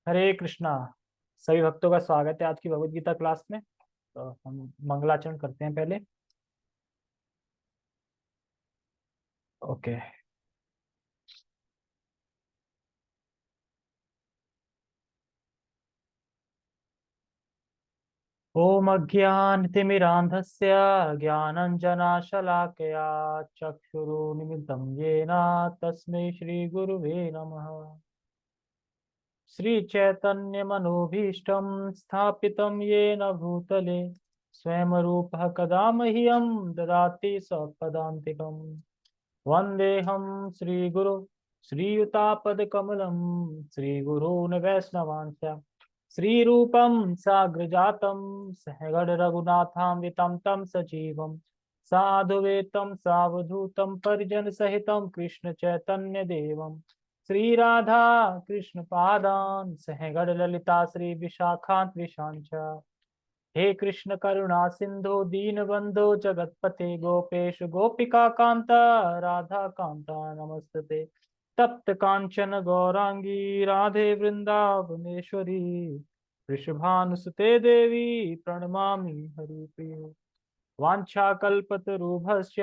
हरे कृष्णा। सभी भक्तों का स्वागत है आज की भगवत गीता क्लास में। तो हम मंगलाचरण करते हैं पहले। ओके। ओम अज्ञानतिमिरान्धस्य ज्ञानञ्जनशलाकया चक्षुरुन्मिलितं येन तस्मै श्रीगुरुवे नमः। श्रीचैतन्यमनोभीष्टं स्थापितं येन भूतले स्वयं रूपः कदा मह्यं ददाति स्वपदान्तिकम्। वन्देऽहं श्रीगुरु श्रीयुतापदकमलं श्रीगुरून् वैष्णवांश्च श्रीरूपं साग्रजातं सहगण रघुनाथान्वितं तं सजीवं साधुवेतं सावधूतं परिजनसहितं कृष्ण चैतन्य देवं श्रीराधा कृष्ण पादान् सहगण ललिता श्री विशाखान्त विशांच। हे कृष्ण करुणा सिंधु दीनबंधु जगतपते गोपेश गोपिका कांता राधा कांता नमस्ते। तप्त कांचन गौरांगी राधे वृंदावनेश्वरी वृषभानुसुते देवी प्रणमामि हरिप्रिय। वाञ्छाकल्पतरुभ्यश्च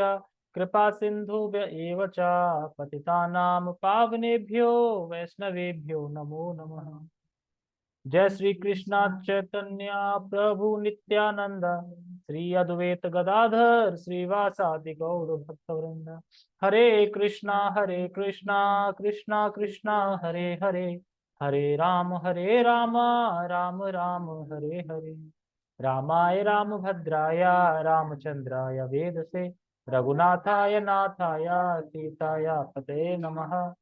कृपा सिन्धुभ्य एव च पतितानां पावनेभ्यो वैष्णवेभ्यो नमो नमः। जय श्री कृष्णा चैतन्य प्रभु नित्यानंद श्री अद्वैत गदाधर श्रीवासादि गौर भक्तवृंद। हरे कृष्णा कृष्णा कृष्णा हरे हरे हरे राम राम राम हरे हरे। रामाय रामभद्राय रामचंद्राय वेदसे रघुनाथाय नाथाय सीताय पते नमः।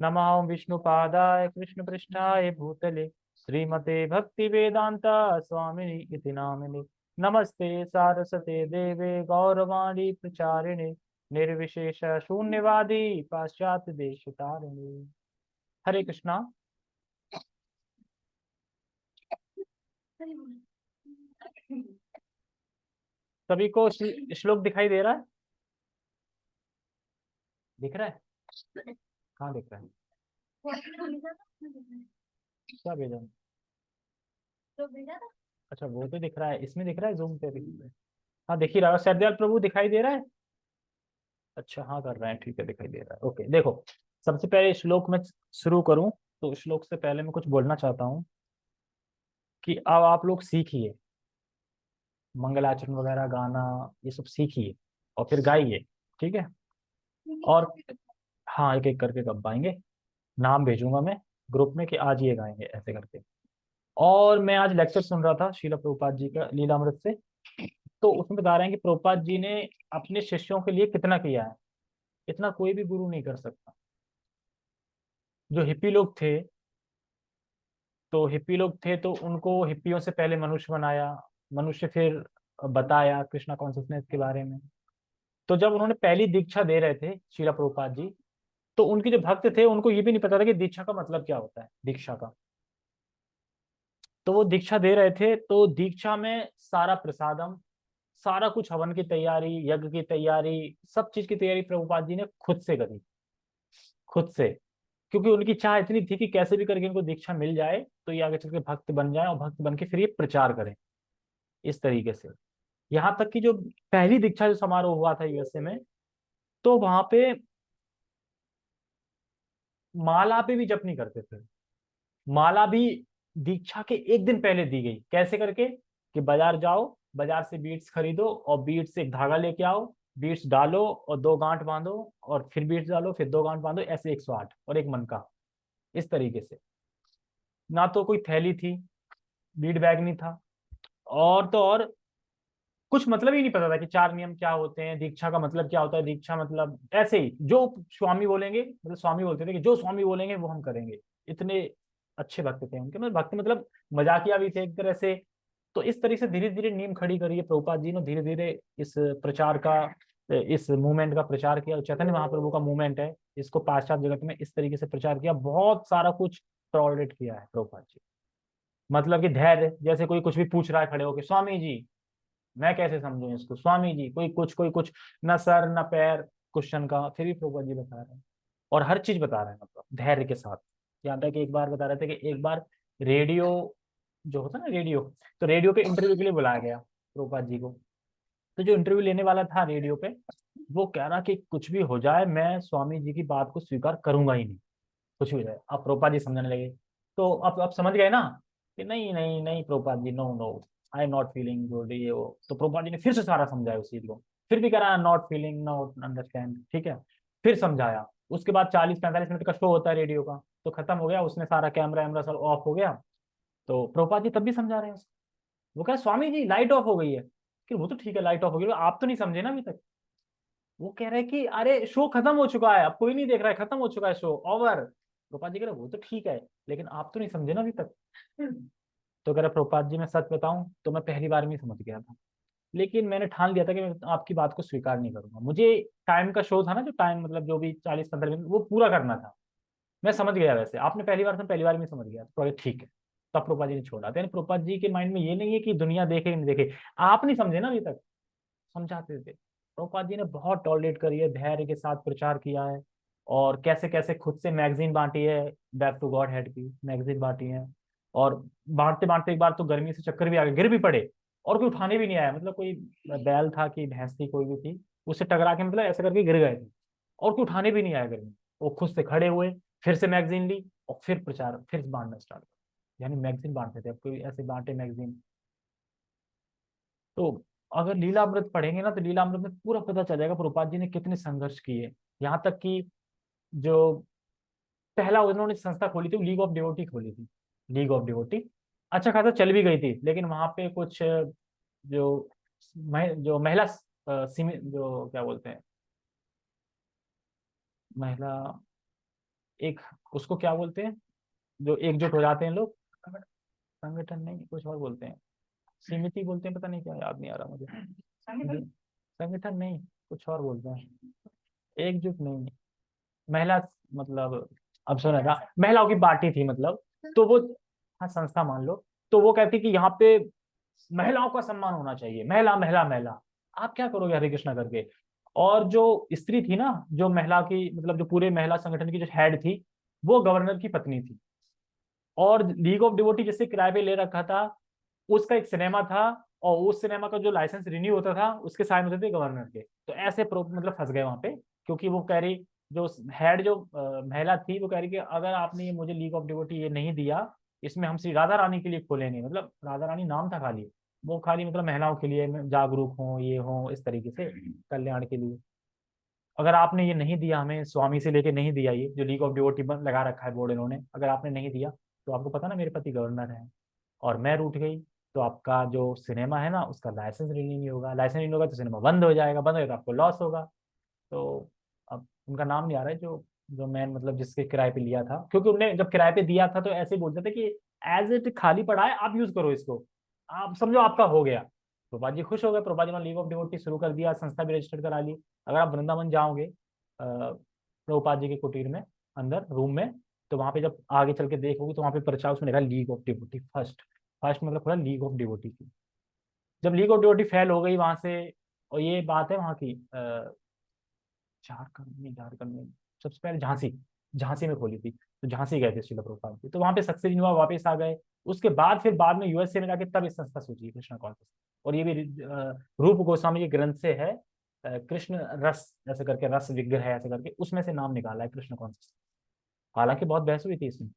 नमो विष्णुपादाय कृष्णपृष्ठाय भूतले श्रीमते भक्ति वेदांता स्वामिनि इति नामिने। नमस्ते सारस्वते देवे गौरवाणी प्रचारिणे निर्विशेष शून्यवादी पाश्चात्य देश तारिणे। हरे कृष्णा। सभी को श्लोक दिखाई दे रहा है? दिख रहा है? कहाँ दिख रहा है? क्या भेजा? अच्छा वो तो दिख रहा है, इसमें दिख रहा है, जूम पे भी। हाँ दिख ही रहा है। सरदयाल प्रभु दिखाई दे रहा है? अच्छा हाँ कर रहे हैं, ठीक है दिखाई दे रहा है। ओके देखो, सबसे पहले श्लोक में शुरू करूं तो श्लोक से पहले मैं कुछ बोलना चाहता हूं कि अब आप लोग सीखिए, मंगलाचरण वगैरह गाना ये सब सीखिए और फिर गाइए। ठीक है? और हाँ एक एक करके कब गाएंगे, नाम भेजूंगा मैं ग्रुप में कि आज ये गाएंगे ऐसे करके। और मैं आज लेक्चर सुन रहा था शीला प्रभुपाद जी का लीलामृत से, तो उसमें बता रहे हैं कि प्रभुपाद जी ने अपने शिष्यों के लिए कितना किया है। इतना कोई भी गुरु नहीं कर सकता। जो हिप्पी लोग थे, तो उनको हिप्पियों से पहले मनुष्य बनाया, मनुष्य फिर बताया कृष्णा कॉन्शियसनेस के बारे में। तो जब उन्होंने पहली दीक्षा दे रहे थे शीला प्रभुपाद जी, तो उनके जो भक्त थे उनको ये भी नहीं पता था कि दीक्षा का मतलब क्या होता है, दीक्षा का। तो वो दीक्षा दे रहे थे, तो दीक्षा में सारा प्रसादम, सारा कुछ, हवन की तैयारी, यज्ञ की तैयारी, सब चीज की तैयारी प्रभुपाद जी ने खुद से करी, खुद से। क्योंकि उनकी चाह इतनी थी कि कैसे भी करके इनको दीक्षा मिल जाए तो ये आगे चल के भक्त बन जाए और भक्त बन के फिर ये प्रचार करें इस तरीके से। यहाँ तक कि जो पहली दीक्षा जो समारोह हुआ था यूएसए में, तो वहां पे माला पे भी जप नहीं करते थे। माला भी दीक्षा के एक दिन पहले दी गई। कैसे करके? कि बाजार जाओ, बाजार से बीड्स खरीदो और बीड्स से एक धागा लेके आओ, बीड्स डालो और दो गांठ बांधो, और फिर बीड्स डालो फिर दो गांठ बांधो, ऐसे 108 और एक मन का, इस तरीके से। ना तो कोई थैली थी, बीड बैग नहीं था, और तो और कुछ मतलब ही नहीं पता था कि चार नियम क्या होते हैं, दीक्षा का मतलब क्या होता है, दीक्षा मतलब ऐसे ही जो स्वामी बोलेंगे, मतलब स्वामी बोलते थे कि जो स्वामी बोलेंगे वो हम करेंगे। इतने अच्छे भक्त थे उनके, मतलब भक्त मतलब मजाकिया भी थे एक तरह से। तो इस तरीके से धीरे धीरे नींव खड़ी करी है प्रभुपाद जी ने, धीरे धीरे इस प्रचार का, इस मूवमेंट का प्रचार किया। चैतन्य महाप्रभु का मूवमेंट है, इसको पाश्चात्य जगत में इस तरीके से प्रचार किया, बहुत सारा कुछ टॉलरेट किया है प्रभुपाद जी। मतलब कि धैर्य, जैसे कोई कुछ भी पूछ रहा है खड़े होकर, स्वामी जी मैं कैसे समझूं इसको, स्वामी जी कोई कुछ, न सर न पैर क्वेश्चन का, फिर भी प्रभुपाद जी बता रहे हैं। और हर चीज बता रहे हैं मतलब धैर्य के साथ। यहाँ तक कि एक बार बता रहे थे कि एक बार रेडियो जो होता है ना रेडियो, तो रेडियो पे इंटरव्यू के लिए बुलाया गया प्रभुपाद जी को। तो जो इंटरव्यू लेने वाला था रेडियो पे, वो कह रहा कि कुछ भी हो जाए मैं स्वामी जी की बात को स्वीकार करूंगा ही नहीं, कुछ भी हो जाए। अब प्रभुपाद जी समझने लगे। तो अब समझ गए ना कि नहीं नहीं नहीं Prabhupad ji, no no, I am not feeling good, ये वो। तो प्रभुपाद जी ने फिर से सारा समझाया उस चीज को। फिर भी कह रहा है नॉट फीलिंग, नॉट अंडरस्टैंड, ठीक है। फिर समझाया। उसके बाद 40-45 मिनट का शो होता है रेडियो का, तो खत्म हो गया, उसने सारा कैमरा वैमरा सब ऑफ हो गया। तो प्रभुपाद जी तब भी समझा रहे हैं उसको। वो कह स्वामी जी लाइट ऑफ हो गई है। कि वो तो ठीक है लाइट ऑफ हो गई, आप तो नहीं समझे ना अभी तक। वो कह रहे कि अरे शो खत्म हो चुका है, अब कोई नहीं देख रहा है, खत्म हो चुका है शो, ओवर। प्रोपाल जी कह रहे वो तो ठीक है, लेकिन आप तो नहीं समझे ना अभी तक। तो कह रहे प्रोपाल जी मैं सच बताऊं तो मैं पहली बार में ही समझ गया था, लेकिन मैंने ठान लिया था कि मैं आपकी बात को स्वीकार नहीं करूंगा। मुझे टाइम का शो था ना, जो टाइम मतलब जो भी 40-15 मिनट वो पूरा करना था। मैं समझ गया, वैसे आपने पहली बार, तो पहली बार में समझ गया, तो कहा, ठीक है। तब प्रोपा जी ने छोड़ा था। यानी प्रोपा जी के माइंड में ये नहीं है कि दुनिया देखे नहीं देखे, आप नहीं समझे ना अभी तक, समझाते थे। प्रभुपाद जी ने बहुत टॉलरेट करी है, धैर्य के साथ प्रचार किया है। और कैसे कैसे खुद से मैगजीन बांटी है, बैक टू गॉड हेड की मैगजीन बांटी है। और बांटते बांटते एक बार तो गर्मी से चक्कर भी आ गए, गिर भी पड़े। और कोई उठाने भी नहीं आया, मतलब कोई बैल था कि भैंस थी, कोई भी थी, उससे टकरा के मतलब ऐसे करके गिर गए थे। और कोई उठाने भी नहीं आया गर्मी। वो खुद से खड़े हुए, फिर से मैगजीन ली, और फिर प्रचार, फिर बांटना स्टार्ट। यानी मैगजीन बांटते थे, अब कोई ऐसे बांटे मैगजीन। तो अगर लीलामृत पढ़ेंगे ना, तो लीलामृत में पूरा पता चल जाएगा प्रभुपाद जी ने कितने संघर्ष किए। यहाँ तक कि जो पहला उन्होंने संस्था खोली थी, लीग ऑफ डिवोटी खोली थी। लीग ऑफ डिवोटी अच्छा खासा चल भी गई थी, लेकिन वहां पे कुछ जो जो महिला जो क्या बोलते हैं, महिला, एक, उसको क्या बोलते हैं, जो एकजुट हो जाते हैं लोग, संगठन नहीं, कुछ और बोलते हैं, समिति बोलते हैं, पता नहीं क्या, याद नहीं आ रहा मुझे। संगठन नहीं, कुछ और बोलते हैं, एकजुट नहीं, महिला, मतलब अब सुना था, महिलाओं की पार्टी थी मतलब। तो वो, हाँ संस्था मान लो। तो वो कहती कि यहाँ पे महिलाओं का सम्मान होना चाहिए, महिला महिला महिला। आप क्या करोगे हरे कृष्णा करके। और जो स्त्री थी ना, जो महिला की मतलब जो पूरे महिला संगठन की जो हेड थी, वो गवर्नर की पत्नी थी। और लीग ऑफ डिवोटी जिससे किराए पे ले रखा था, उसका एक सिनेमा था। और उस सिनेमा का जो लाइसेंस रिन्यू होता था, उसके साइन होते थे गवर्नर के। तो ऐसे मतलब फंस गए वहां पे। क्योंकि वो कह रही, जो हेड जो महिला थी, वो कह रही कि अगर आपने ये मुझे लीग ऑफ डिवोटी ये नहीं दिया, इसमें हम श्री राधा रानी के लिए खोलेंगे, मतलब राधा रानी नाम था खाली, वो खाली मतलब महिलाओं के लिए जागरूक हो, ये हो, इस तरीके से कल्याण के लिए। अगर आपने ये नहीं दिया हमें, स्वामी से लेके नहीं दिया, ये जो लीग ऑफ डिवोटी लगा रखा है बोर्ड इन्होंने, अगर आपने नहीं दिया, तो आपको पता ना मेरे पति गवर्नर है, और मैं रूठ गई, तो आपका जो सिनेमा है ना, उसका लाइसेंस रिन्यू नहीं होगा, लाइसेंस नहीं होगा तो सिनेमा बंद हो जाएगा, बंद हो जाएगा तो आपको लॉस होगा। तो अब उनका नाम नहीं आ रहा है, जो जो मैन मतलब जिसके किराए पे लिया था, क्योंकि उन्होंने जब किराए पे दिया था तो ऐसे ही बोलते थे कि एज इट खाली पड़ा है, आप यूज करो इसको, आप समझो आपका हो गया। प्रभुपाद जी खुश हो गए, प्रभुपाद जी ने लीग ऑफ डिवोटी शुरू कर दिया, संस्था भी रजिस्टर्ड करा ली। अगर आप वृंदावन जाओगे प्रभुपाद जी के कुटीर में, अंदर रूम में, तो वहां पे जब आगे चल के देखोगे तो वहां पे प्रचार उसमें लिखा league of devotee first. First मतलब खुला लीग ऑफ डिवोटी की। जब लीग ऑफ डिवोटी फेल हो गई वहां से, और ये बात है वहां की झारखंड में सबसे पहले झांसी, झांसी में खोली थी। तो झांसी गए थे श्रील प्रभुपाद जी, तो वहां पे सक्सेस नहीं हुआ, वापस आ गए। उसके बाद फिर बाद में यूएसए में जाके तब इस संस्था सोची कृष्णा कॉन्शस। और ये भी रूप गोस्वामी के ग्रंथ से है, कृष्ण रस ऐसे करके, रस विग्रह है ऐसे करके, उसमें से नाम निकाला है कृष्ण कॉन्शस। हालांकि बहुत बहस हुई थी इसमें,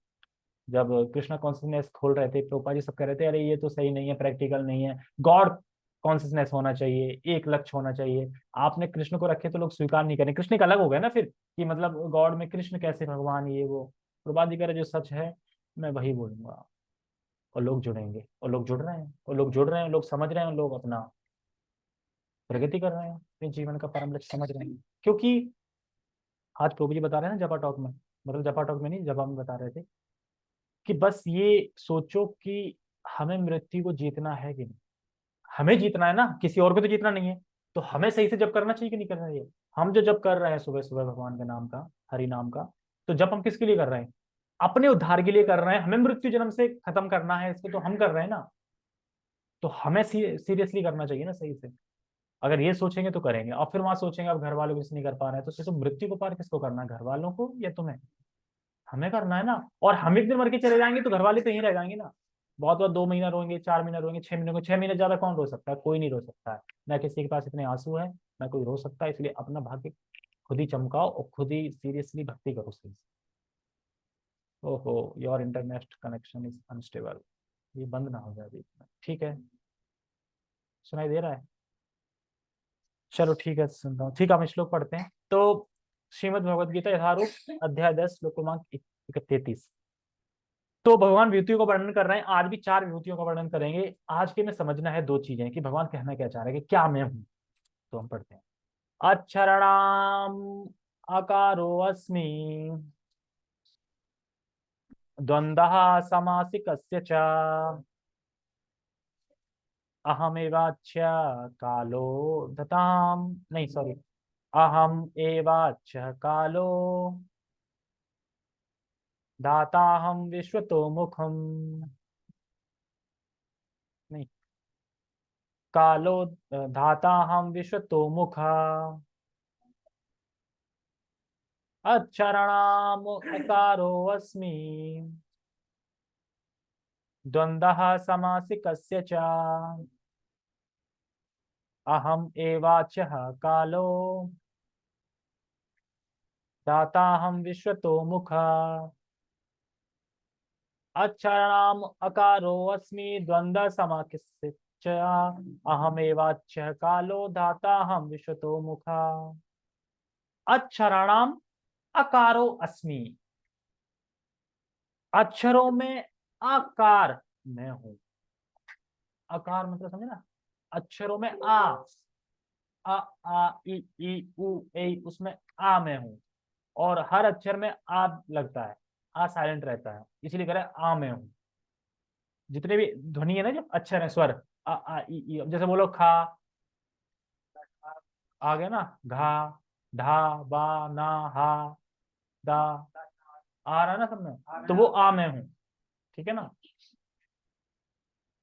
जब कृष्णा कॉन्शियसनेस खोल रहे थे, प्रोपा जी सब कह रहे थे अरे ये तो सही नहीं है, प्रैक्टिकल नहीं है, गॉड कॉन्शियसनेस होना चाहिए, एक लक्ष्य होना चाहिए। आपने कृष्ण को रखे तो लोग स्वीकार नहीं करें, कृष्ण का अलग हो गया ना फिर, कि मतलब गॉड में कृष्ण कैसे भगवान, ये वो। प्रभा जी कह रहे जो सच है मैं वही बोलूंगा, और लोग जुड़ेंगे, और लोग जुड़ रहे हैं, और लोग जुड़ रहे हैं, लोग समझ रहे हैं, लोग अपना प्रगति कर रहे हैं, अपने जीवन का परम लक्ष्य समझ रहे हैं। क्योंकि आज प्रभु जी बता रहे हैं ना जपा टॉक में, मतलब जपा टॉक में नहीं, जपा में बता रहे थे कि बस ये सोचो कि हमें मृत्यु को जीतना है कि नहीं। हमें जीतना है ना, किसी और को तो जीतना नहीं है। तो हमें सही से जप करना चाहिए कि नहीं करना चाहिए। हम जो जप कर रहे हैं सुबह सुबह भगवान के नाम का, हरि नाम का, तो जप हम किसके लिए कर रहे हैं, अपने उद्धार के लिए कर रहे हैं। हमें मृत्यु जन्म से खत्म करना है इसको, तो हम कर रहे हैं ना। तो हमें सीरियसली करना चाहिए ना सही से। अगर ये सोचेंगे तो करेंगे, और फिर वहां सोचेंगे अब घर वालों को नहीं कर पा रहे हैं, तो सिर्फ मृत्यु को पार किसको करना है, घर वालों को या तुम्हें। हमें करना है ना। और हम एक दिन मर के चले जाएंगे तो घर वाले तो यहीं रह जाएंगे ना। बहुत बहुत 2 महीना रोएंगे, 4 महीना रोएंगे, 6 महीने को, 6 महीने ज्यादा कौन रो सकता है? कोई नहीं रो सकता है। ना किसी के पास इतने आंसू है, ना कोई रो सकता है। इसलिए अपना भाग्य खुद ही चमकाओ और खुद ही सीरियसली भक्ति करो सही से। ओहो, your internet connection is unstable. ये बंद ना हो जाए बीच में, ठीक है? सुनाई दे रहा है? चलो ठीक है, सुनता हूँ। ठीक है, हम श्लोक पढ़ते हैं। तो श्रीमद् भगवद गीता यथारूप अध्याय 10 श्लोक क्रमांक 33। तो भगवान विभूतियों का वर्णन कर रहे हैं। आज भी 4 विभूतियों का वर्णन करेंगे। आज के में समझना है 2 चीजें कि भगवान कहना क्या चाह रहे हैं कि क्या मैं हूं। तो हम पढ़ते हैं। अक्षराणाम अकारो अस्मि द्वंद्वः समासिकस्य च अहमेवाच्य कालो दताम, नहीं सॉरी, अहम एवाच्य कालो दाताहम विश्वतो मुखम, नहीं, कालो धाताहम विश्वतो मुखा अक्षराणाम अकारो अस्मि द्वंद्वः समासिकस्य च अहम एवाच्यः कालो दाताहम विश्वतो मुखा। अक्षराणाम अकारो अस्मि द्वंद्व समासिकस्य च अहमेवाच्यः कालो दाताहम विश्वतो मुखा। अक्षराणाम अकारो अस्मि, अक्षरों में आकार मैं हूं। आकार मतलब समझे ना? अक्षरों में आ, ए, उसमें आ मैं हूं। और हर अक्षर में आ लगता है, आ साइलेंट रहता है, इसीलिए कह रहा है आ मैं हूं। जितने भी ध्वनि है ना, जो अक्षर है, स्वर, ई, जैसे बोलो खा, आ गया ना, घा, ढा, बा, ना, हा, दा, आ रहा है ना सब में, तो वो आ मैं हूं। ठीक है ना?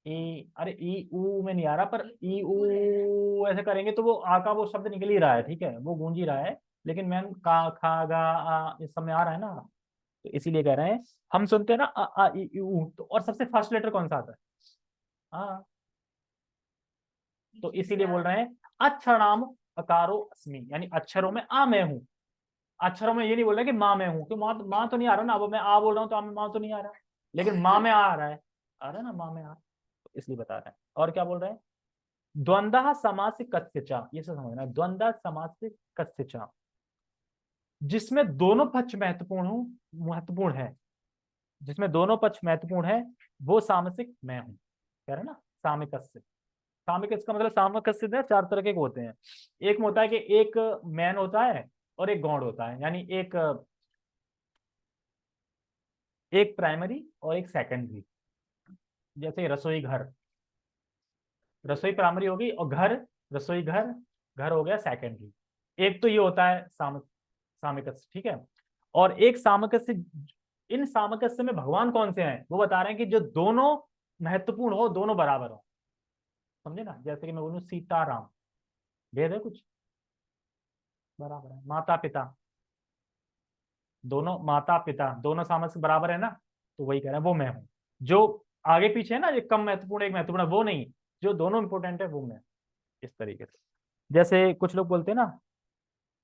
ई, अरे ई ऊ में नहीं आ रहा, पर ई ऊ ऐसे करेंगे तो वो आ का वो शब्द निकल ही रहा है, ठीक है, वो गूंज ही रहा है। लेकिन मैम का, खा, गा, आ इस सब में आ रहा है ना। तो इसीलिए कह रहे हैं। हम सुनते हैं ना आ ई ऊ, तो और सबसे फर्स्ट लेटर कौन सा आता है? आ। तो इसीलिए बोल रहे हैं अक्षराम अकारो अस्मि, यानी अक्षरों में आ मैं हूं। अक्षरों में ये नहीं बोल रहे कि माँ मैं हूं, क्यों? माँ तो नहीं आ रहा ना। अब मैं आ बोल रहा हूँ तो माँ तो नहीं आ रहा, लेकिन माँ में आ रहा है। आ रहा है ना, माँ में आ, तो इसलिए बता रहे हैं। और क्या बोल रहे हैं? द्वंद्व समासिक कस्य च, ये सब समझना है। द्वंद्व समासिक कस्य च, जिसमें दोनों पक्ष महत्वपूर्ण है, जिसमें दोनों पक्ष महत्वपूर्ण है, वो सामसिक मैं हूं। कह रहे हैं ना, सामिकस्य। सामिकस्य का मतलब, सामकस्य ना 4 तरह के होते हैं। एक में होता है कि एक मैन होता है और एक गौड़ होता है, यानी एक एक प्राइमरी और एक सेकेंडरी। जैसे रसोई घर, रसोई प्राइमरी होगी, और घर, रसोई घर, घर हो गया सेकेंडरी। एक तो ये होता है सामकस्य, ठीक है। और एक सामकस्य, इन सामकस्य में भगवान कौन से हैं वो बता रहे हैं कि जो दोनों महत्वपूर्ण हो, दोनों बराबर हो। समझे ना? जैसे कि मैं बोलूं सीताराम, भेद है कुछ? बराबर है। माता पिता, दोनों माता पिता दोनों सामर्थ्य बराबर है ना। तो वही कह रहा है, वो मैं हूं। जो आगे पीछे है ना, एक कम महत्वपूर्ण एक महत्वपूर्ण है, वो नहीं। जो दोनों इंपॉर्टेंट है वो मैं। इस तरीके से, जैसे कुछ लोग बोलते हैं ना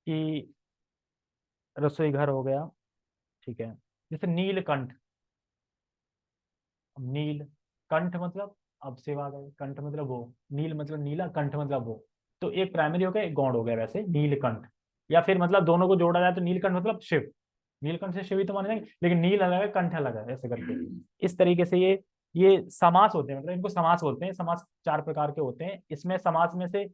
कि रसोई घर हो गया, ठीक है। जैसे नीलकंठ, नील कंठ मतलब, अब सेवा गई, कंठ मतलब वो, नील मतलब नीला, कंठ मतलब वो। तो एक प्राइमरी हो गया, एक गौड़ हो गया, वैसे नीलकंठ। या फिर मतलब दोनों को जोड़ा जाए तो नीलकंठ मतलब शिव। नीलकंठ से शिव ही तो माने जाएंगे, लेकिन नील अलग है, कंठ अलग है, ऐसे करके। इस तरीके से ये समास होते हैं, मतलब इनको समास बोलते हैं। समास 4 प्रकार के होते हैं। इसमें समास में से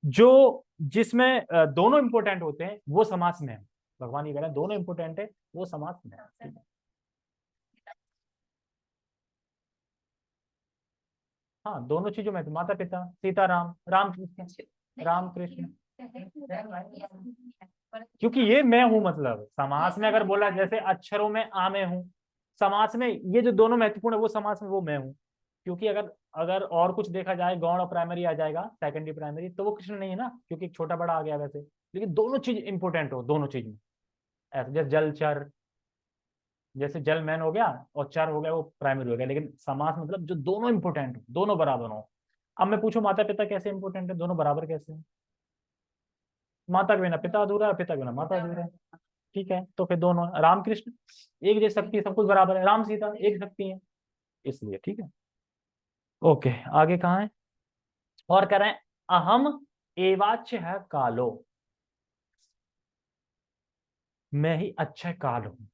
जो जिसमें दोनों इंपोर्टेंट होते हैं वो समास में है। भगवान ये कह रहे हैं दोनों इंपोर्टेंट है, वो समास में है, ठीक है? हाँ, दोनों चीजों में तो माता पिता, सीताराम, राम कृष्ण, राम कृष्ण। क्योंकि ये मैं हूं, मतलब समास में अगर बोला, जैसे अक्षरों में आ मैं हूं, समास में ये जो दोनों महत्वपूर्ण है वो समास में वो मैं हूं। क्योंकि अगर अगर और कुछ देखा जाए, गौण और प्राइमरी आ जाएगा, सेकेंडरी प्राइमरी, तो वो कृष्ण नहीं है ना, क्योंकि एक छोटा बड़ा आ गया वैसे। लेकिन दोनों चीज इंपोर्टेंट हो, दोनों चीज में। ऐसे जैसे जलचर, जैसे जल मैन हो गया और चर हो गया, वो प्राइमरी हो गया, लेकिन समास मतलब जो दोनों इंपोर्टेंट हो, दोनों बराबर हो। अब मैं पूछूं माता पिता कैसे इंपोर्टेंट है, दोनों बराबर कैसे हैं? माता के बिना पिता अधूरा है, पिता के बिना माता अधूरा है। ठीक है, तो फिर दोनों राम कृष्ण एक जैसी शक्ति है, सब कुछ बराबर है, राम सीता एक शक्ति है, इसलिए ठीक है। ओके, आगे कहाँ है? और कह रहे हैं अहम एवाच्य है कालो, मैं ही अच्छा काल हूं।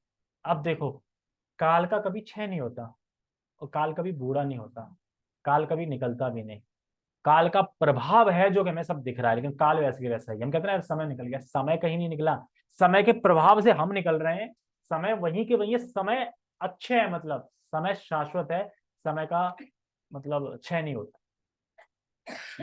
अब देखो, काल का कभी क्षय नहीं होता, और काल कभी बूढ़ा नहीं होता, काल कभी निकलता भी नहीं। काल का प्रभाव है जो कि हमें सब दिख रहा है, लेकिन काल वैसे के वैसा ही। हम कहते हैं यार समय निकल गया, समय कहीं नहीं निकला, समय के प्रभाव से हम निकल रहे हैं। समय वहीं के वहीं है, समय अच्छे है, मतलब समय शाश्वत है, समय का मतलब क्षय नहीं होता।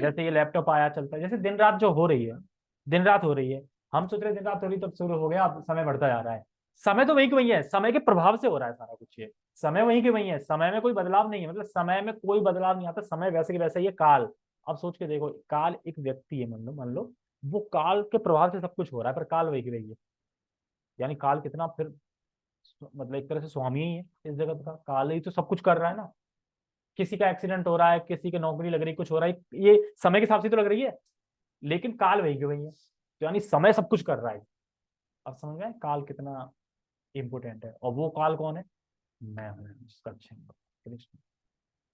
जैसे ये लैपटॉप आया चलता है, जैसे दिन रात जो हो रही है, दिन रात हो रही है, हम सोच रहे दिन रात हो रही तब शुरू हो गया, अब समय बढ़ता जा रहा है। समय तो वहीं के वहीं है, समय के प्रभाव से हो रहा है सारा कुछ, ये समय वहीं के वहीं है, समय में कोई बदलाव नहीं है, मतलब समय में कोई बदलाव नहीं आता, समय वैसे के वैसे ही है। काल, अब सोच के देखो, काल एक व्यक्ति है, मान लो वो काल के प्रभाव से सब कुछ हो रहा है, पर काल वही की वही है। यानी काल कितना फिर मतलब एक तरह से स्वामी ही है इस जगत का, काल ही तो सब कुछ कर रहा है ना। किसी का एक्सीडेंट हो रहा है, किसी की नौकरी लग रही, कुछ हो रहा है, ये समय के हिसाब से तो लग रही है, लेकिन काल वही की वही है, तो यानी समय सब कुछ कर रहा है। अब समझ में आया काल कितना इंपोर्टेंट है, और वो काल कौन है? मैं हूँ जिसका अच्छे कृष्ण।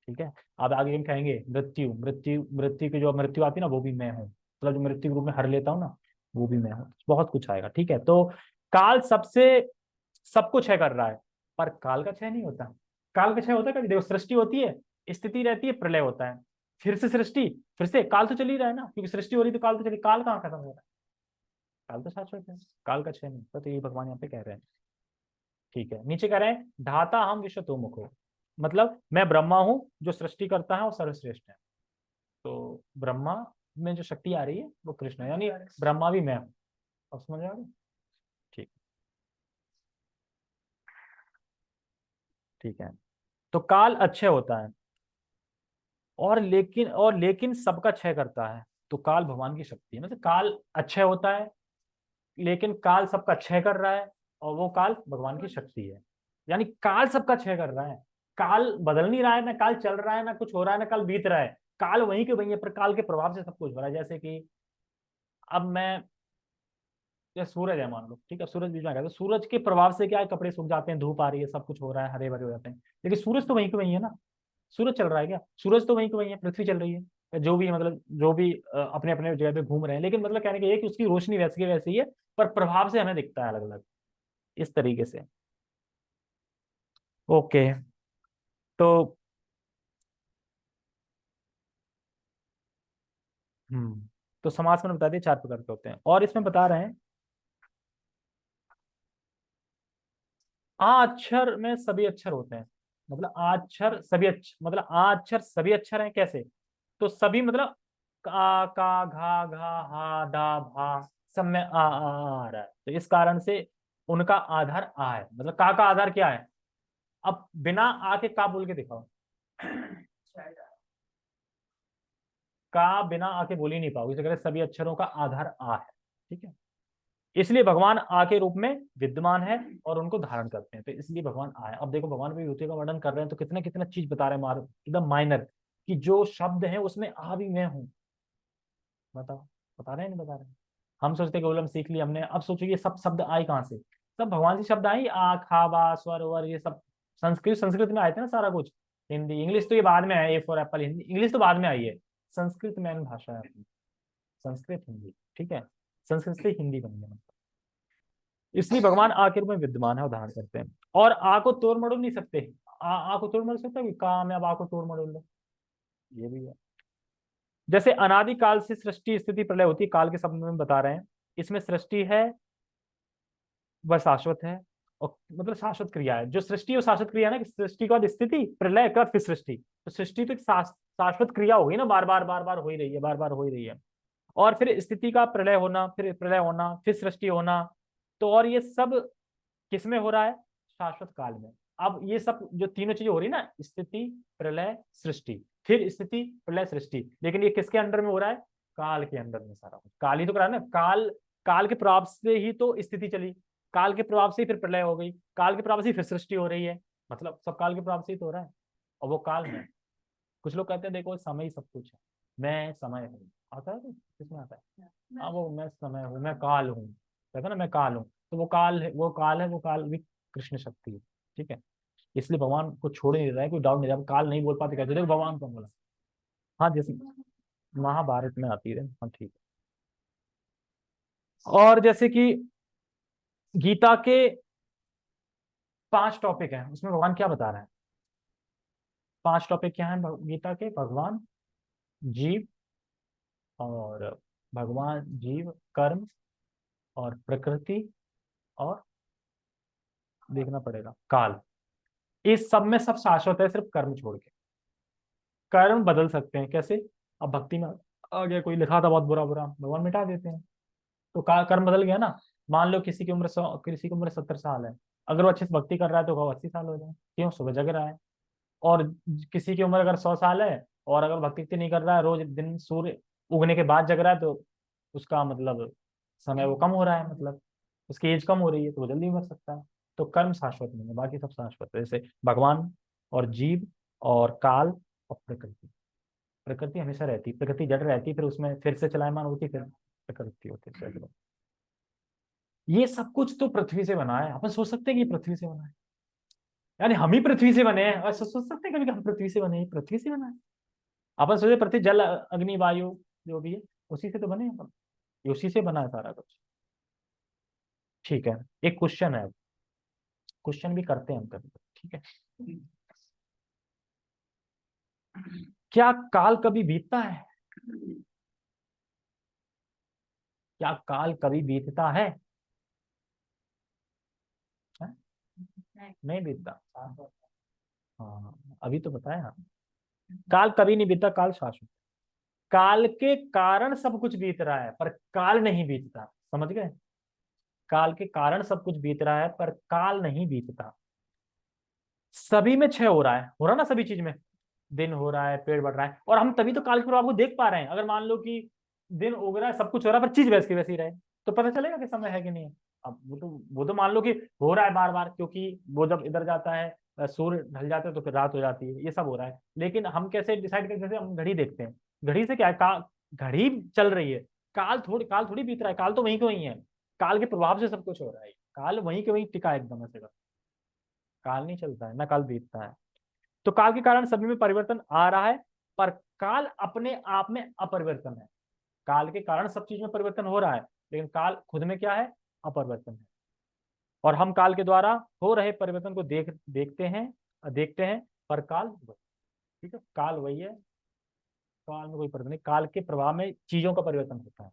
ठीक है, अब आगे हम कहेंगे मृत्यु, मृत्यु की जो मृत्यु आती है ना, वो भी मैं हूँ, मतलब जो मृत्यु के रूप में हर लेता हूँ ना, वो भी मैं हूँ। बहुत कुछ आएगा, ठीक है। तो काल सबसे सब कुछ है कर रहा है, पर काल का क्षय नहीं होता। काल का क्षय होता है कभी? देखो, सृष्टि होती है, स्थिति रहती है, प्रलय होता है, फिर से सृष्टि, फिर से काल तो चल ही रहा है ना, क्योंकि सृष्टि हो रही तो काल तो चली, काल कहाँ खत्म हो रहा है? काल तो शाश्वत है, काल का क्षय नहीं होता, तो ये भगवान यहाँ पे कह रहे हैं। ठीक है, नीचे कह रहे हैं धाता हम विश्वतोमुख हो, मतलब मैं ब्रह्मा हूं जो सृष्टि करता है और सर्वश्रेष्ठ है। तो ब्रह्मा में जो शक्ति आ रही है वो कृष्ण है, यानी ब्रह्मा भी मैं हूं। अब समझ आ रही? ठीक, ठीक है। तो काल अच्छे होता है, और लेकिन सबका क्षय करता है। तो काल भगवान की शक्ति है, मतलब काल अच्छे होता है, लेकिन काल सबका क्षय कर रहा है, और वो काल भगवान की शक्ति है। यानी काल सबका क्षय कर रहा है, काल बदल नहीं रहा है, ना काल चल रहा है, ना कुछ हो रहा है, ना काल बीत रहा है, काल वहीं के वहीं है, पर काल के प्रभाव से सब कुछ हो रहा है। जैसे कि अब मैं, जैसे सूरज है मान लो, ठीक है, सूरज बीच में आ गया, तो सूरज के प्रभाव से क्या है, कपड़े सूख जाते हैं, धूप आ रही है, सब कुछ हो रहा है, हरे भरे हो जाते हैं, लेकिन सूरज तो वहीं के वहीं है ना। सूरज चल रहा है क्या? सूरज तो वहीं के वहीं है, पृथ्वी चल रही है, जो भी मतलब जो भी अपने अपने जगह पे घूम रहे हैं, लेकिन मतलब कहने का ये है कि उसकी रोशनी वैसी की वैसी ही है, पर प्रभाव से हमें दिखता है अलग अलग, इस तरीके से। ओके, तो तो समास में बता दिए चार प्रकार के होते हैं, और इसमें बता रहे हैं आ अक्षर में सभी अक्षर होते हैं, मतलब आ अक्षर सभी अक्षर, मतलब आ अक्षर सभी अक्षर हैं कैसे? तो सभी मतलब का घा घा हा दा भा, सब में आ रहा है, तो इस कारण से उनका आधार आ है, मतलब का आधार क्या है? अब बिना आ के का बोल के दिखाओ, का बिना आके बोल ही नहीं पाओगे, इसे कहते हैं सभी अक्षरों का आधार आ है। ठीक है, इसलिए भगवान आ के रूप में विद्यमान है और उनको धारण करते हैं, तो इसलिए भगवान आ है। अब देखो, भगवान विभूति का वर्णन कर रहे हैं तो कितने कितना चीज बता रहे हैं, एकदम माइनर, कि जो शब्द है उसमें आ भी मैं हूं। बताओ, बता रहे हैं नहीं बता रहे हैं? हम सोचते केवल हम सीख लिया हमने, अब सोचो ये सब शब्द आए कहाँ से? सब भगवान से शब्द आई, आ खा बा स्वर वर, ये सब संस्कृत में आए थे ना सारा कुछ। हिंदी इंग्लिश तो ये बाद में है, A for Apple, Hindi English तो बाद में आई है, संस्कृत मेन भाषा है अपनी, संस्कृत हिंदी। ठीक है, संस्कृत से हिंदी बनी है, इसलिए भगवान आ के रूप में विद्यमान है और धारण करते हैं। और आ को तोड़ मरोड़ नहीं सकते, आ को तोड़ मरोड़ सकता है कहा मैं अब आ को तोड़ मरोड़ लो, ये भी है। जैसे अनादि काल से सृष्टि स्थिति प्रलय होती है, काल के शब्द में बता रहे हैं, इसमें सृष्टि है वह शाश्वत है, और मतलब शाश्वत क्रिया है, जो सृष्टि और शाश्वत क्रिया है ना, कि सृष्टि के बाद स्थिति, प्रलय के बाद फिर सृष्टि, तो सृष्टि तो एक शाश्वत क्रिया होगी ना, बार बार हो ही रही है, बार बार हो ही रही है। और फिर स्थिति का प्रलय होना, फिर प्रलय होना, फिर सृष्टि होना, तो और ये सब किसमें हो रहा है? शाश्वत काल में। अब ये सब जो तीनों चीजें हो रही है ना, स्थिति प्रलय सृष्टि, फिर स्थिति प्रलय सृष्टि, लेकिन ये किसके अंडर में हो रहा है? काल के अंडर में सारा कुछ, काल ही तो करा ना, काल काल के प्रभाव से ही तो स्थिति चली, काल के प्रभाव से ही फिर प्रलय हो गई, काल के प्रभाव से ही फिर सृष्टि हो रही है, मतलब सब काल के प्रभाव से ही तो हो रहा है। और वो काल है। कुछ लोग कहते हैं देखो समय ही सब कुछ है, मैं समय हूँ, आता है तो किसमें आता है? हाँ, वो मैं समय हूँ, मैं काल हूँ, कहते हैं ना मैं काल हूँ। तो वो काल है, वो काल है, वो काल भी कृष्ण शक्ति है। ठीक है, इसलिए भगवान को छोड़ नहीं रहा है, कोई डाउट नहीं रहा। काल नहीं बोल पाते, कहते देखो भगवान को बोला। हाँ, जैसे महाभारत में आती है। हाँ ठीक है। और जैसे कि गीता के 5 टॉपिक हैं, उसमें भगवान क्या बता रहे हैं? 5 टॉपिक क्या हैं गीता के? भगवान, जीव, और भगवान, जीव, कर्म, और प्रकृति, और देखना पड़ेगा काल। इस सब में सब शाश्वत है, सिर्फ कर्म छोड़ के। कर्म बदल सकते हैं, कैसे? अब भक्ति में आ गया, कोई लिखा था बहुत बुरा बुरा, भगवान मिटा देते हैं। तो कर्म बदल गया ना। मान लो किसी की उम्र 100, किसी की उम्र 70 साल है, अगर वो अच्छे से भक्ति कर रहा है तो वो 80 साल हो जाए, क्यों? सुबह जग रहा है। और किसी की उम्र अगर 100 साल है, और अगर भक्ति नहीं कर रहा है, रोज दिन सूर्य उगने के बाद जग रहा है, तो उसका मतलब समय वो कम हो रहा है, मतलब उसकी एज कम हो रही है, तो वो जल्दी मर सकता है। तो कर्म शाश्वत नहीं है, बाकी सब शाश्वत है, जैसे भगवान, और जीव, और काल, और प्रकृति। प्रकृति हमेशा रहती, प्रकृति जड़ रहती, फिर उसमें फिर से चलायमान होती, फिर प्रकृति होती है। ये सब कुछ तो पृथ्वी से बना है। अपन सोच सकते हैं कि ये पृथ्वी से बना है, यानी हम ही पृथ्वी से बने हैं। और सोच सकते हैं कभी कि हम पृथ्वी से बने हैं? पृथ्वी से बना है। अपन सोचे पृथ्वी जल अग्नि वायु जो भी है उसी से तो बने हैं अपन, ये उसी से बना है सारा कुछ। ठीक है, एक क्वेश्चन है, क्वेश्चन भी करते हैं हम कभी, ठीक है? क्या काल कभी बीतता है? क्या काल कभी बीतता है? हैं? नहीं बीतता। हाँ, अभी तो बताया। काल कभी नहीं बीतता, काल शाश्वत। काल के कारण सब कुछ बीत रहा है, पर काल नहीं बीतता। समझ गए? काल के कारण सब कुछ बीत रहा है, पर काल नहीं बीतता। सभी में क्षय हो रहा ना, सभी चीज में। दिन हो रहा है, पेड़ बढ़ रहा है, और हम तभी तो काल के प्रभाव को देख पा रहे हैं। अगर मान लो कि दिन उग रहा है, सब कुछ हो रहा है, पर चीज वैसी की वैसी रहे, तो पता चलेगा कि समय है कि नहीं है। अब वो तो मान लो कि हो रहा है बार बार, क्योंकि वो जब इधर जाता है, सूर्य ढल जाता है, तो फिर रात हो जाती है, ये सब हो रहा है। लेकिन हम कैसे डिसाइड करते हैं? जैसे हम घड़ी देखते हैं, घड़ी से क्या है? घड़ी चल रही है, काल थोड़ी बीत रहा है, काल तो वहीं के वहीं है। काल के प्रभाव से सब कुछ हो रहा है, काल वहीं के वहीं टिका है एकदम ऐसे। काल नहीं चलता है ना, काल बीतता है। तो काल के कारण सभी में परिवर्तन आ रहा है, पर काल अपने आप में अपरिवर्तन है। काल के कारण सब चीज में परिवर्तन हो रहा है, लेकिन काल खुद में क्या है? अपरिवर्तन है। और हम काल के द्वारा हो रहे परिवर्तन को देखते हैं, पर काल ठीक है, काल वही है, काल में कोई परिवर्तन नहीं। काल के प्रभाव में चीजों का परिवर्तन होता है,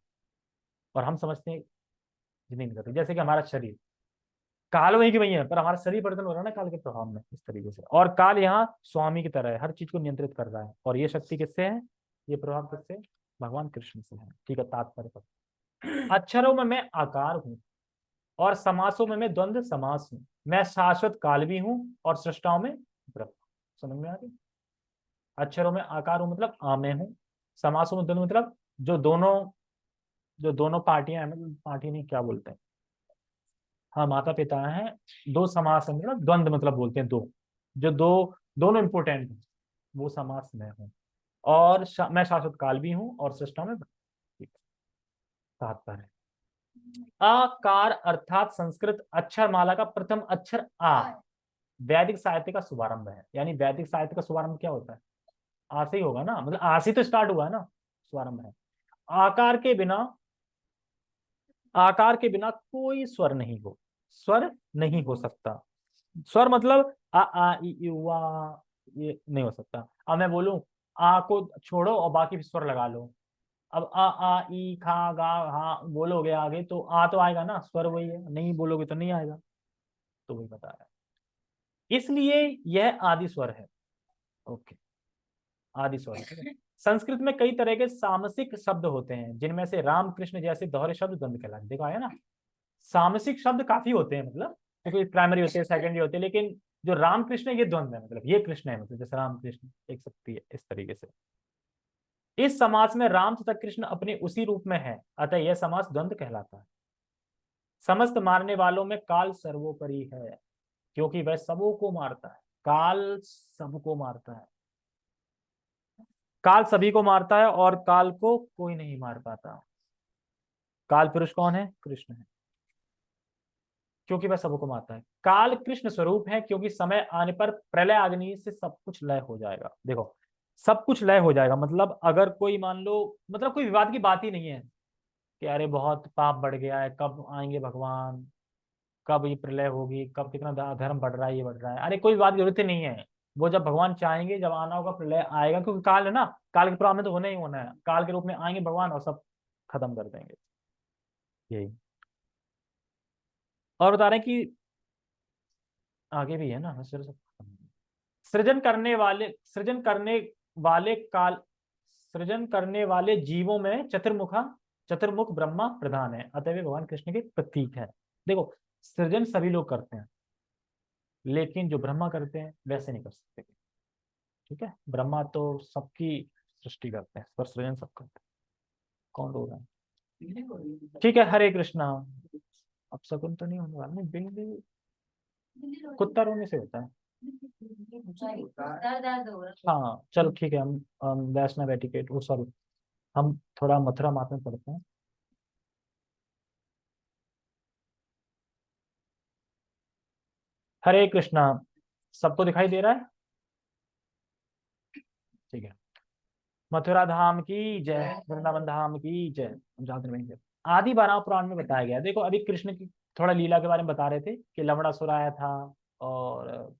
और हम समझते हैं कि नहीं करते। जैसे कि हमारा शरीर, काल वही की वही है, पर हमारा शरीर परिवर्तन हो रहा है ना काल के प्रभाव में, इस तरीके से। और काल यहाँ स्वामी की तरह है, हर चीज को नियंत्रित कर रहा है। और ये शक्ति किससे है? ये प्रभाव किससे? भगवान कृष्ण से है। ठीक है, तात्पर्य पर अक्षरों में मैं आकार हूँ, और समासों में मैं द्वंद्व समास हूँ। मैं शाश्वत काल भी हूँ, और सृष्टाओं में ब्रह्म। समझ में आ रही? अक्षरों में आकार हूँ मतलब मैं हूँ, समासों में द्वंद्व मतलब जो दोनों पार्टियां हैं, मतलब पार्टी नहीं, क्या बोलते हैं, हाँ माता पिता हैं, दो समास है, मतलब द्वंद्व मतलब बोलते हैं दो, जो दोनों इंपोर्टेंट हैं, वो समास में हूँ। और मैं शाश्वत काल भी हूँ, और सृष्टा में। ठीक है, तात्पर्य आकार अर्थात संस्कृत अक्षर माला का प्रथम अक्षर आ वैदिक साहित्य का शुभारंभ है। यानी वैदिक साहित्य का शुभारंभ क्या होता है? आ से ही होगा ना, मतलब आ से तो स्टार्ट हुआ है ना, शुभारंभ है। आकार के बिना आकार के बिना कोई स्वर नहीं हो, स्वर नहीं हो सकता। स्वर मतलब आ ई ई उ आ, ये नहीं हो सकता। अब मैं बोलूं आ को छोड़ो और बाकी स्वर लगा लो, अब आ ई खा गा हा बोलोगे आगे तो आ तो आएगा ना, स्वर वही है, नहीं बोलोगे तो नहीं आएगा। तो वही बता रहा है, इसलिए यह आदि स्वर है। ओके, आदि स्वर है। संस्कृत में कई तरह के सामसिक शब्द होते हैं, जिनमें से राम कृष्ण जैसे दोहरे शब्द द्वंद्व कहलाते। देखा है ना, सामसिक शब्द काफी होते हैं, मतलब क्योंकि प्राइमरी होते हैं, सेकेंडरी होते हैं, लेकिन जो राम कृष्ण है ये द्वंद्व है, मतलब ये कृष्ण है, मतलब जैसे राम कृष्ण एक शक्ति है, इस तरीके से। इस समास में राम तथा कृष्ण अपने उसी रूप में है, अतः यह समास द्वंद्व कहलाता है। समस्त मारने वालों में काल सर्वोपरि है, क्योंकि वह सबों को मारता है। काल सबको मारता है, काल सभी को मारता है और काल को कोई नहीं मार पाता। काल पुरुष कौन है? कृष्ण है, क्योंकि वह सबको मारता है। काल कृष्ण स्वरूप है, क्योंकि समय आने पर प्रलय अग्नि से सब कुछ लय हो जाएगा। देखो, सब कुछ लय हो जाएगा मतलब अगर कोई मान लो, मतलब कोई विवाद की बात ही नहीं है कि अरे बहुत पाप बढ़ गया है, कब आएंगे भगवान, कब ये प्रलय होगी, कब कितना धर्म बढ़ रहा है, ये बढ़ रहा है। अरे कोई बात की जरूरत ही नहीं है। वो जब भगवान चाहेंगे, जब आना होगा प्रलय आएगा, क्योंकि काल है ना, काल के प्रभाव में तो होना ही होना है। काल के रूप में आएंगे भगवान और सब खत्म कर देंगे। यही। और बता रहे हैं कि आगे भी है ना, सब सृजन करने वाले, सृजन करने वाले जीवों में चतुर्मुख ब्रह्मा प्रधान है, अतः वे भगवान कृष्ण के प्रतीक है। देखो, सृजन सभी लोग करते हैं, लेकिन जो ब्रह्मा करते हैं वैसे नहीं कर सकते। ठीक है, ब्रह्मा तो सबकी सृष्टि करते हैं, पर सृजन सब करते हैं। कौन रो रहा है? ठीक है, हरे कृष्णा। अब शकुन तो नहीं होने वाला, नहीं बिल्ली, कुत्ता रोने से होता है। हाँ चलो ठीक है, हम वैष्णव एटिकेट, ओ सॉरी, हम थोड़ा मथुरा मात में पढ़ते हैं। हरे कृष्णा। सबको दिखाई दे रहा है? ठीक है। मथुरा धाम की जय, वृंदावन धाम की जय। हम जाते रहेंगे। आदि 12 पुराण में बताया गया है। देखो, अभी कृष्ण की थोड़ा लीला के बारे में बता रहे थे कि लवणासुर आया था और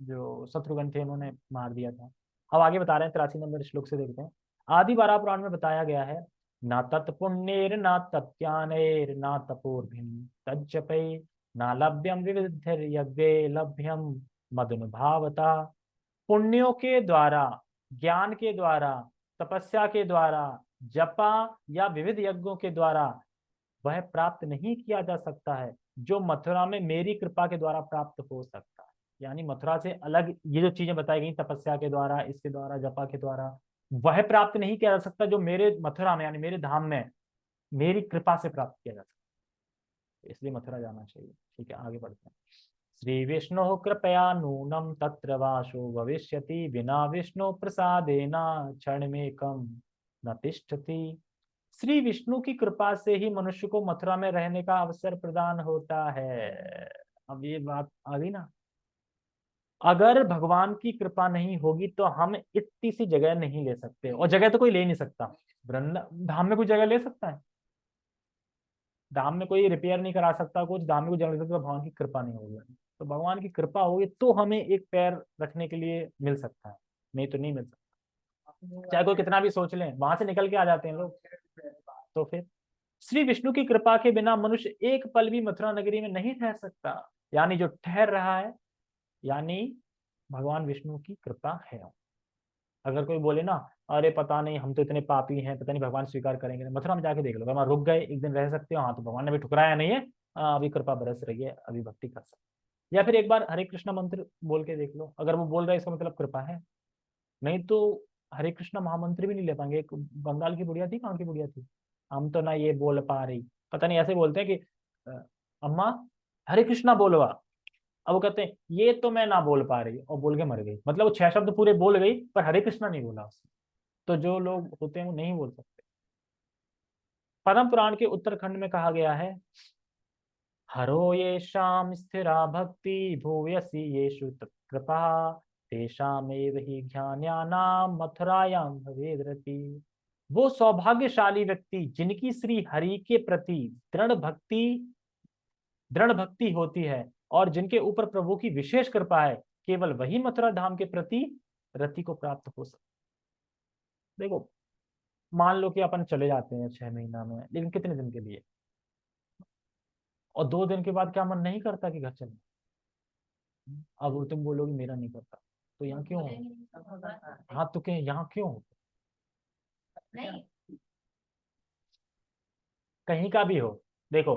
जो शत्रुघ्न थे उन्होंने मार दिया था। अब आगे बता रहे हैं, 83 नंबर श्लोक से देखते हैं। आदि 12 पुराण में बताया गया है, ना तत्पुण्येर ना तत्यानेर ना तपोर्भिम तज्जपे ना लभ्यम विविधर यज्ञे लभ्यम मदनुभावता। पुण्यों के द्वारा, ज्ञान के द्वारा, तपस्या के द्वारा, जपा या विविध यज्ञों के द्वारा वह प्राप्त नहीं किया जा सकता है, जो मथुरा में मेरी कृपा के द्वारा प्राप्त हो सकता है। यानी मथुरा से अलग ये जो चीजें बताई गई, तपस्या के द्वारा, इसके द्वारा, जपा के द्वारा, वह प्राप्त नहीं किया जा सकता जो मेरे मथुरा में, यानी मेरे धाम में मेरी कृपा से प्राप्त किया जा सकता है। इसलिए मथुरा जाना चाहिए। ठीक है, आगे बढ़ते हैं। श्री विष्णु कृपया नूनम तत्र वासो भविष्यति, बिना विष्णु प्रसादेन क्षणमेकं न तिष्ठति। श्री विष्णु की कृपा से ही मनुष्य को मथुरा में रहने का अवसर प्रदान होता है। अब ये बात आ गई ना, अगर भगवान की कृपा नहीं होगी तो हम इतनी सी जगह नहीं ले सकते, और जगह तो कोई ले नहीं सकता। वृंदा धाम में कोई जगह ले सकता है? धाम में कोई रिपेयर नहीं करा सकता, कुछ धाम में कोई जगह ले सकता, तो भगवान की कृपा नहीं होगी। तो भगवान की कृपा होगी तो हमें एक पैर रखने के लिए मिल सकता है, नहीं तो नहीं मिल सकता। चाहे कोई कितना भी सोच लें, वहां से निकल के आ जाते हैं लोग। तो फिर श्री विष्णु की कृपा के बिना मनुष्य एक पल भी मथुरा नगरी में नहीं ठहर सकता। यानी जो ठहर रहा है, यानी भगवान विष्णु की कृपा है। अगर कोई बोले ना, अरे पता नहीं हम तो इतने पापी हैं, पता नहीं भगवान स्वीकार करेंगे, मथुरा में जाके देख लो, वहां रुक गए एक दिन रह सकते हो, हाँ तो भगवान ने भी ठुकराया नहीं है। अभी कृपा बरस रही है, अभी भक्ति कर सकते। या फिर एक बार हरे कृष्ण मंत्र बोल के देख लो, अगर वो बोल रहा है इसका मतलब कृपा है। नहीं तो हरे कृष्ण महामंत्र भी नहीं ले पाएंगे। एक बंगाल की बुढ़िया थी, कहाँ की बुढ़िया थी, हम तो ना ये बोल पा रही, पता नहीं ऐसे बोलते हैं कि अम्मा हरे कृष्णा बोलवा। अब वो कहते हैं ये तो मैं ना बोल पा रही, और बोल के मर गई। मतलब वो 6 शब्द पूरे बोल गई पर हरे कृष्णा नहीं बोला उसने। तो जो लोग होते हैं वो नहीं बोल सकते। पद्म पुराण के उत्तरखंड में कहा गया है, हरो ये शाम स्थिरा भक्ति भूयसी येषु कृपा, तेषामेव हि ज्ञान्यानाम मथुरायाम भवेद रति। वो सौभाग्यशाली व्यक्ति जिनकी श्री हरि के प्रति दृढ़ भक्ति होती है और जिनके ऊपर प्रभु की विशेष कृपा है, केवल वही मथुरा धाम के प्रति रति को प्राप्त हो सकता। देखो, मान लो कि अपन चले जाते हैं 6 महीना में, लेकिन कितने दिन के लिए, और 2 दिन के बाद क्या मन नहीं करता कि घर चले? अब तुम बोलोगे मेरा नहीं करता, तो यहाँ क्यों हो? हाँ तो क्या यहाँ क्यों हो? कहीं का भी हो। देखो,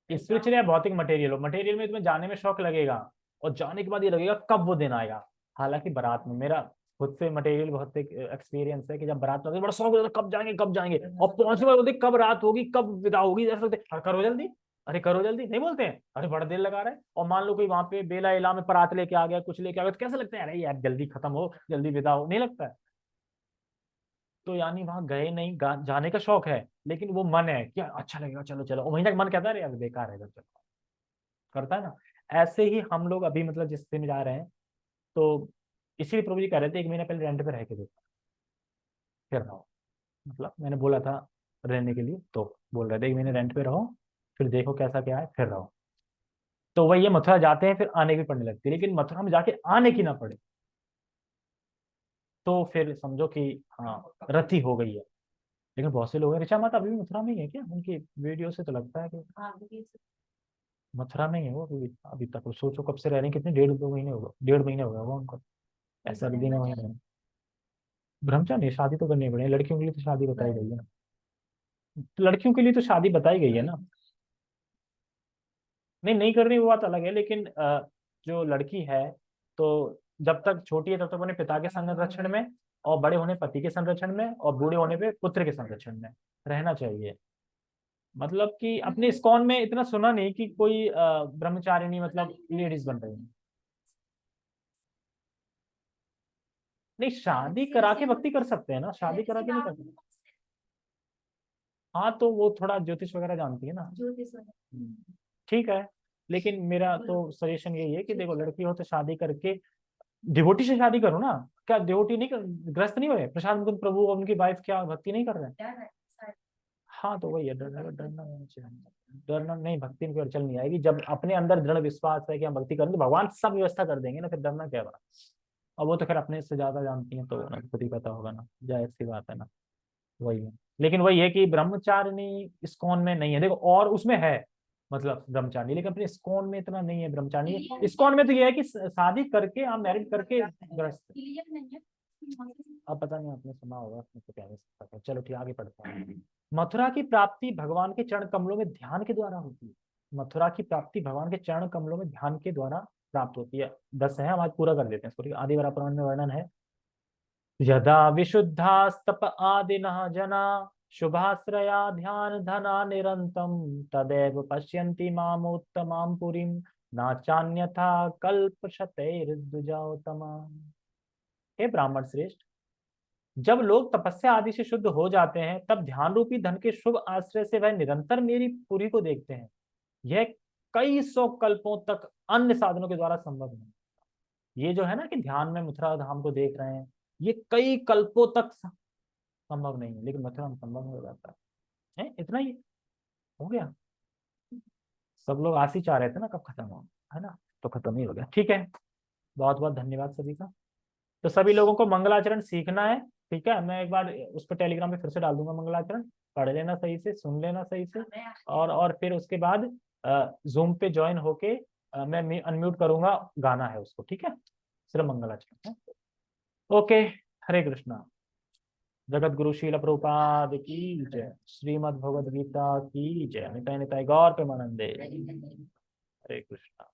स्पिरिचुअल या भौतिक मटेरियल हो, मटेरियल में तुम्हें जाने में शौक लगेगा, और जाने के बाद ये लगेगा कब वो दिन आएगा। हालांकि बारात में, मेरा खुद से मटेरियल बहुत एक्सपीरियंस है कि जब बारात में बड़ा शौक होता है, कब जाएंगे कब जाएंगे, और पहुंचने वाले बोलते कब रात होगी, कब विदा होगी, जैसे करो जल्दी। अरे करो जल्दी, नहीं बोलते हैं, अरे बड़ा देर लगा रहा है। और मान लो कोई वहां पे बेला इला में परात लेके आ गया, कुछ लेके आ गया, तो कैसा लगता है, अरे यार जल्दी खत्म हो, जल्दी विदा हो, नहीं लगता है? तो यानी वहां गए नहीं, जाने का शौक है, लेकिन वो मन है कि अच्छा लगेगा, चलो चलो, और वहीं तक मन कहता है अरे यार बेकार है, चलो, करता है ना। ऐसे ही हम लोग अभी मतलब जिस दिन जा रहे हैं, तो इसीलिए प्रभु जी कह रहे थे 1 महीना पहले रेंट पे रह के देखो, फिर रहो। मतलब मैंने बोला था रहने के लिए, तो बोल रहे थे 1 महीने रेंट पे रहो, फिर देखो कैसा क्या है, फिर रहो। तो वही ये मथुरा जाते हैं फिर आने की पड़ने लगती है, लेकिन मथुरा में जाके आने की ना पड़े, तो फिर समझो कि हाँ रति हो गई है। लेकिन बहुत से लोग हैं, ऋचा माता अभी भी मथुरा में ही है क्या? उनकी वीडियो से तो लगता है कि मथुरा में ही है वो अभी तक। वो सोचो कब से रह रहे हैं, कितने 1.5 2 महीने होगा, 1.5 महीने हो गया होगा उनको, ऐसा भी दिन है। ब्रह्मचारी शादी तो करनी पड़ेगी, लड़कियों के लिए तो शादी बताई गई है ना, तो लड़कियों के लिए तो शादी बताई गई है ना। नहीं, नहीं करनी वो बात अलग है, लेकिन जो लड़की है, तो जब तक छोटी है तब तक उन्हें पिता के संरक्षण में, और बड़े होने पति के संरक्षण में, और बूढ़े होने पे पुत्र के संरक्षण में रहना चाहिए। मतलब कि अपने इस्कॉन में इतना सुना नहीं कि कोई ब्रह्मचारिणी मतलब लेडीज बन रही है। नहीं, शादी करा के भक्ति कर सकते हैं ना, शादी करा के नहीं कर सकते। हाँ तो वो थोड़ा ज्योतिष वगैरह जानती है ना। ठीक है, लेकिन मेरा तो सजेशन यही है कि देखो लड़की हो तो शादी करके डिवोटी से शादी करो ना। क्या डिवोटी नहीं ग्रस्त नहीं हुए प्रशांत मुकुंद प्रभु और उनकी वाइफ, क्या भक्ति नहीं कर रहे हैं? हाँ तो वही है, डरना डरना नहीं चाहिए। डरना नहीं, भक्ति में कोई अड़चन नहीं आएगी जब अपने अंदर दृढ़ विश्वास है कि हम भक्ति करेंगे, भगवान सब व्यवस्था कर देंगे ना, फिर डरना क्या बात। और वो तो खैर अपने से ज्यादा जानती हैं, तो उन्हें खुद ही पता होगा ना, जाहिर सी बात है ना। वही है, लेकिन वही है कि ब्रह्मचारिणी इस्कॉन में नहीं है, देखो और उसमें है मतलब ब्रह्मचारी, लेकिन अपने इस्कॉन में इतना नहीं है ब्रह्मचारी। इस्कॉन में तो ये है कि शादी करके आप मैरिज करके ग्रस्त। अब पता नहीं, आपने सुना होगा, उसमें तो क्या नहीं सकता। चलो ठीक, आगे पढ़ते हैं। मथुरा की प्राप्ति भगवान के चरण कमलों में ध्यान के द्वारा होती है। मथुरा की प्राप्ति भगवान के चरण कमलों में ध्यान के द्वारा प्राप्त होती है। 10 है, हम आज पूरा कर देते हैं इसको। आदि वरा पुराण में वर्णन है, यदा विशुद्धास्तप आदिनः जना शुभाश्रया ध्यान धना निरंतम तदेव पश्यन्ति मामोत्तमां पुरीं नाचान्यथा कल्पशतैर्द्विजोत्तमा। हे ब्राह्मण श्रेष्ठ, जब लोग तपस्या आदि से शुद्ध हो जाते हैं, तब ध्यान रूपी धन के शुभ आश्रय से वह निरंतर मेरी पुरी को देखते हैं। यह कई सौ कल्पों तक अन्य साधनों के द्वारा संभव नहीं। ये जो है ना कि ध्यान में मथुरा धाम को देख रहे हैं, ये कई कल्पों तक संभव नहीं है, लेकिन मथुरा में संभव हो जाता है। इतना ही हो गया। सब लोग आस ही चाह रहे थे ना कब खत्म हो, है ना, तो खत्म ही हो गया। ठीक है, बहुत बहुत धन्यवाद सभी का। तो सभी लोगों को मंगलाचरण सीखना है, ठीक है। मैं एक बार उस पर टेलीग्राम पे फिर से डाल दूंगा मंगलाचरण, पढ़ लेना सही से, सुन लेना सही से, और फिर उसके बाद जूम पे ज्वाइन होके मैं अनम्यूट करूंगा, गाना है उसको, ठीक है, सिर्फ मंगलाचरण है। ओके, हरे कृष्णा। जगत गुरु शील प्रभुपाद की जय, श्रीमद् भगवद गीता की जय, निताय निताय गौर प्रेमानंदे, हरे कृष्णा।